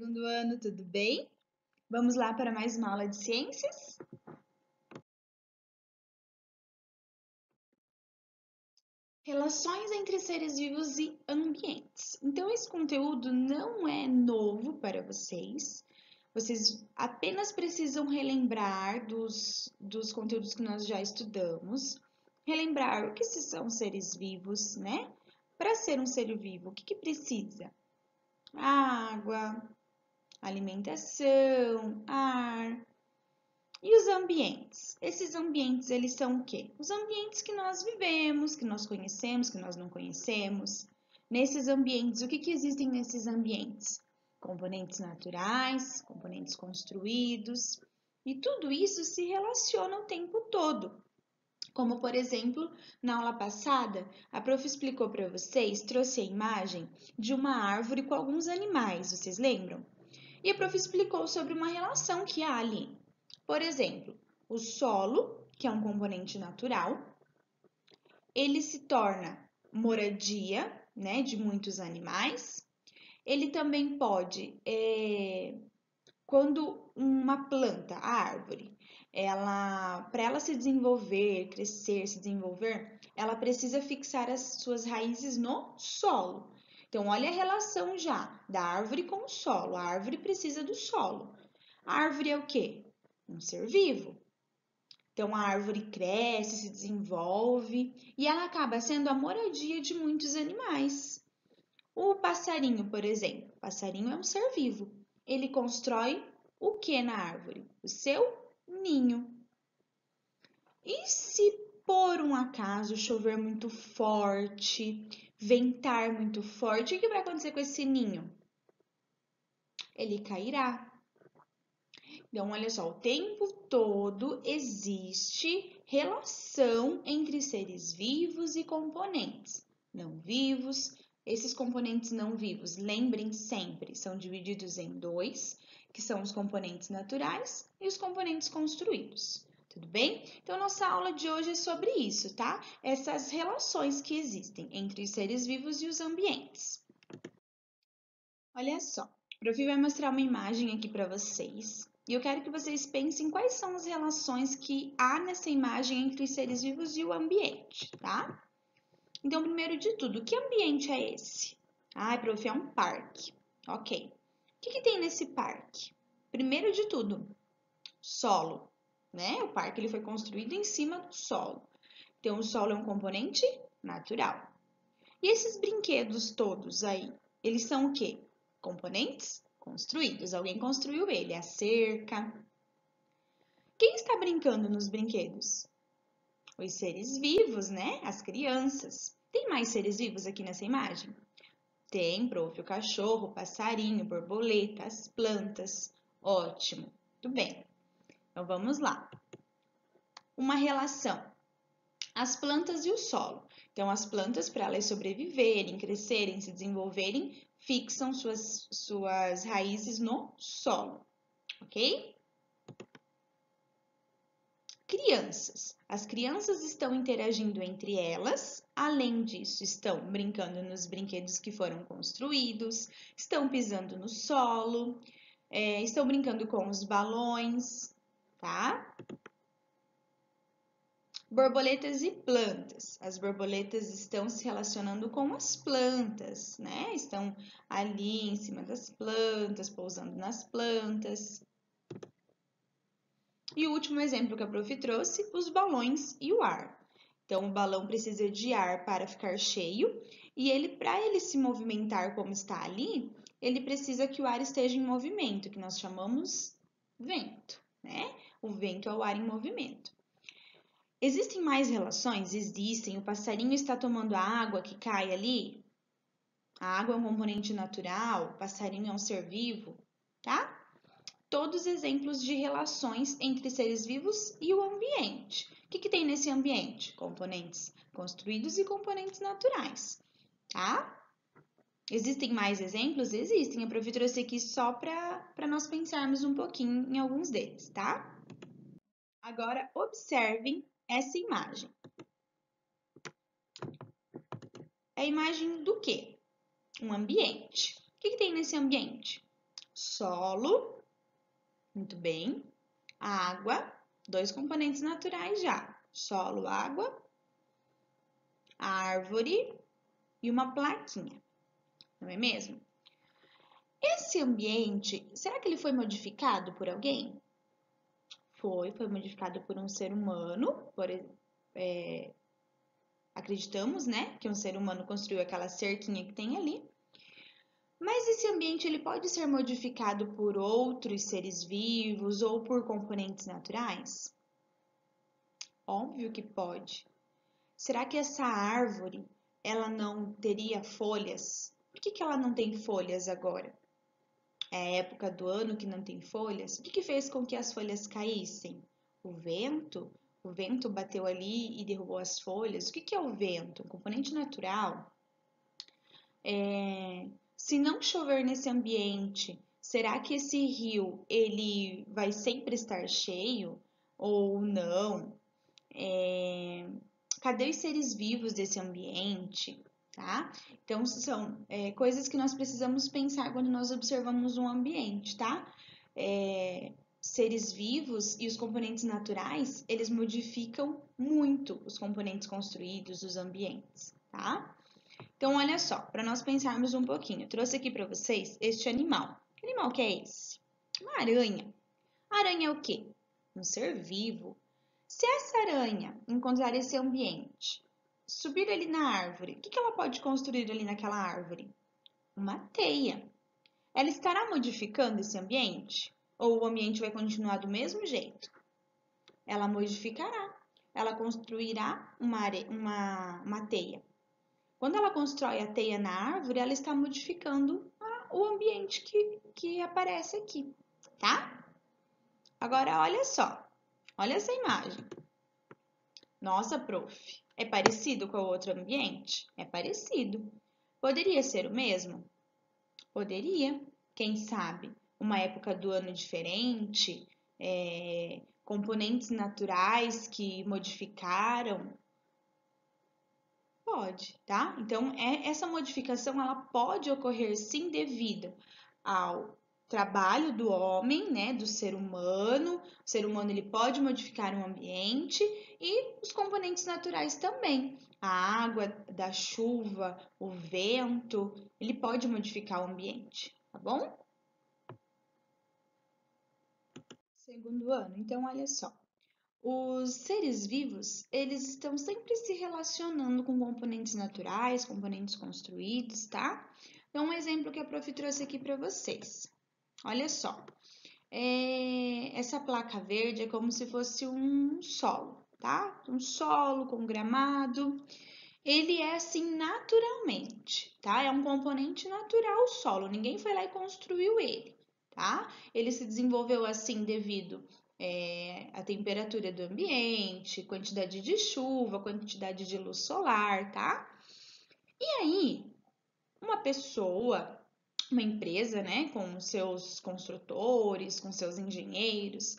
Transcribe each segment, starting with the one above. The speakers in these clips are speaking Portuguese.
Segundo ano, tudo bem? Vamos lá para mais uma aula de ciências? Relações entre seres vivos e ambientes. Então, esse conteúdo não é novo para vocês. Vocês apenas precisam relembrar dos conteúdos que nós já estudamos. Relembrar o que são seres vivos, né? Para ser um ser vivo, o que precisa? Água, alimentação, ar. E os ambientes? Esses ambientes, eles são o quê? Os ambientes que nós vivemos, que nós conhecemos, que nós não conhecemos. Nesses ambientes, o que existem nesses ambientes? Componentes naturais, componentes construídos, e tudo isso se relaciona o tempo todo. Como, por exemplo, na aula passada, a prof explicou para vocês, trouxe a imagem de uma árvore com alguns animais, vocês lembram? E a prof explicou sobre uma relação que há ali. Por exemplo, o solo, que é um componente natural, ele se torna moradia, né, de muitos animais. Ele também pode, quando uma planta, a árvore, para ela se desenvolver, crescer, se desenvolver, ela precisa fixar as suas raízes no solo. Então, olha a relação já da árvore com o solo. A árvore precisa do solo. A árvore é o quê? Um ser vivo. Então, a árvore cresce, se desenvolve e ela acaba sendo a moradia de muitos animais. O passarinho, por exemplo, o passarinho é um ser vivo. Ele constrói o que na árvore? O seu ninho. E se por um acaso chover muito forte, ventar muito forte, o que vai acontecer com esse ninho? Ele cairá. Então, olha só, o tempo todo existe relação entre seres vivos e componentes não vivos. Esses componentes não vivos, lembrem sempre, são divididos em dois, que são os componentes naturais e os componentes construídos. Tudo bem? Então, nossa aula de hoje é sobre isso, tá? Essas relações que existem entre os seres vivos e os ambientes. Olha só, o Prof vai mostrar uma imagem aqui para vocês. E eu quero que vocês pensem quais são as relações que há nessa imagem entre os seres vivos e o ambiente, tá? Então, primeiro de tudo, que ambiente é esse? Ah, prof, é um parque. Ok. O que tem nesse parque? Primeiro de tudo, solo, né? O parque ele foi construído em cima do solo. Então, o solo é um componente natural. E esses brinquedos todos aí, eles são o quê? Componentes construídos. Alguém construiu ele, a cerca. Quem está brincando nos brinquedos? Os seres vivos, né? As crianças. Tem mais seres vivos aqui nessa imagem? Tem, prof, o cachorro, o passarinho, borboleta, as plantas. Ótimo. Muito bem. Então, vamos lá. Uma relação. As plantas e o solo. Então, as plantas, para elas sobreviverem, crescerem, se desenvolverem, fixam suas raízes no solo, ok? Crianças. As crianças estão interagindo entre elas, além disso, estão brincando nos brinquedos que foram construídos, estão pisando no solo, estão brincando com os balões, tá? Borboletas e plantas. As borboletas estão se relacionando com as plantas, né? Estão ali em cima das plantas, pousando nas plantas. E o último exemplo que a prof trouxe, os balões e o ar. Então, o balão precisa de ar para ficar cheio e para ele se movimentar como está ali, ele precisa que o ar esteja em movimento, que nós chamamos vento, né? O vento é o ar em movimento. Existem mais relações? Existem. O passarinho está tomando a água que cai ali? A água é um componente natural, o passarinho é um ser vivo, tá? Todos exemplos de relações entre seres vivos e o ambiente. O que tem nesse ambiente? Componentes construídos e componentes naturais, tá? Existem mais exemplos? Existem. A prof trouxe aqui só para nós pensarmos um pouquinho em alguns deles, tá? Agora, observem essa imagem. É a imagem do quê? Um ambiente. O que tem nesse ambiente? Solo, muito bem. Água, dois componentes naturais já. Solo, água, árvore e uma plaquinha, não é mesmo? Esse ambiente, será que ele foi modificado por alguém? Foi modificado por um ser humano, acreditamos, né, que um ser humano construiu aquela cerquinha que tem ali. Mas esse ambiente ele pode ser modificado por outros seres vivos ou por componentes naturais? Óbvio que pode. Será que essa árvore ela não teria folhas? Por que ela não tem folhas agora? É a época do ano que não tem folhas? O que fez com que as folhas caíssem? O vento? O vento bateu ali e derrubou as folhas? O que é o vento? Um componente natural. Se não chover nesse ambiente, será que esse rio ele vai sempre estar cheio ou não? Cadê os seres vivos desse ambiente? Tá? Então, são coisas que nós precisamos pensar quando nós observamos um ambiente, tá? Seres vivos e os componentes naturais, eles modificam muito os componentes construídos, os ambientes, tá? Então, olha só, para nós pensarmos um pouquinho, eu trouxe aqui para vocês este animal. Que animal que é esse? Uma aranha. Aranha é o quê? Um ser vivo. Se essa aranha encontrar esse ambiente, subir ali na árvore, o que ela pode construir ali naquela árvore? Uma teia. Ela estará modificando esse ambiente? Ou o ambiente vai continuar do mesmo jeito? Ela modificará. Ela construirá uma teia. Quando ela constrói a teia na árvore, ela está modificando o ambiente que aparece aqui, tá? Agora, olha só. Olha essa imagem. Nossa, prof, é parecido com o outro ambiente? É parecido. Poderia ser o mesmo? Poderia. Quem sabe? Uma época do ano diferente, componentes naturais que modificaram. Pode, tá? Então, essa modificação ela pode ocorrer sim devido ao trabalho do homem, né, do ser humano. O ser humano ele pode modificar o ambiente e os componentes naturais também. A água da chuva, o vento, ele pode modificar o ambiente, tá bom? Segundo ano. Então, olha só. Os seres vivos, eles estão sempre se relacionando com componentes naturais, componentes construídos, tá? Então, um exemplo que a prof trouxe aqui para vocês. Olha só, essa placa verde é como se fosse um solo, tá? Um solo com gramado. Ele é assim naturalmente, tá? É um componente natural o solo, ninguém foi lá e construiu ele, tá? Ele se desenvolveu assim devido à temperatura do ambiente, quantidade de chuva, quantidade de luz solar, tá? E aí, uma pessoa, uma empresa, né, com seus construtores, com seus engenheiros,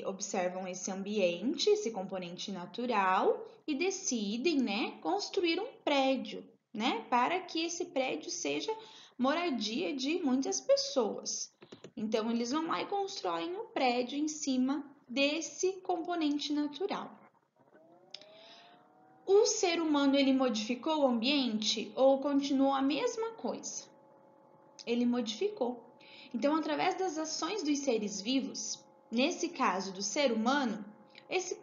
observam esse ambiente, esse componente natural e decidem, né, construir um prédio, né, para que esse prédio seja moradia de muitas pessoas. Então eles vão lá e constroem o prédio em cima desse componente natural. O ser humano ele modificou o ambiente ou continuou a mesma coisa? Ele modificou. Então, através das ações dos seres vivos, nesse caso do ser humano, esse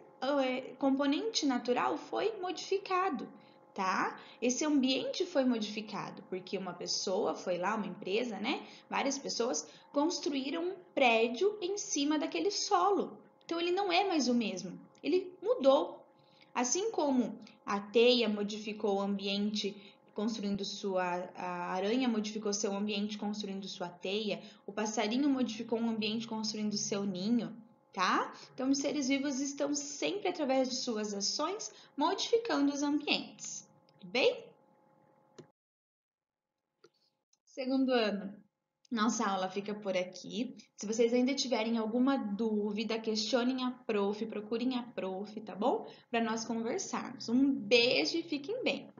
componente natural foi modificado, tá? Esse ambiente foi modificado, porque uma pessoa foi lá, uma empresa, né? Várias pessoas construíram um prédio em cima daquele solo. Então, ele não é mais o mesmo, ele mudou. Assim como a teia modificou o ambiente construindo a aranha modificou seu ambiente construindo sua teia, o passarinho modificou um ambiente construindo seu ninho, tá? Então, os seres vivos estão sempre, através de suas ações, modificando os ambientes, tudo bem? Segundo ano, nossa aula fica por aqui. Se vocês ainda tiverem alguma dúvida, questionem a prof, procurem a prof, tá bom? Para nós conversarmos. Um beijo e fiquem bem!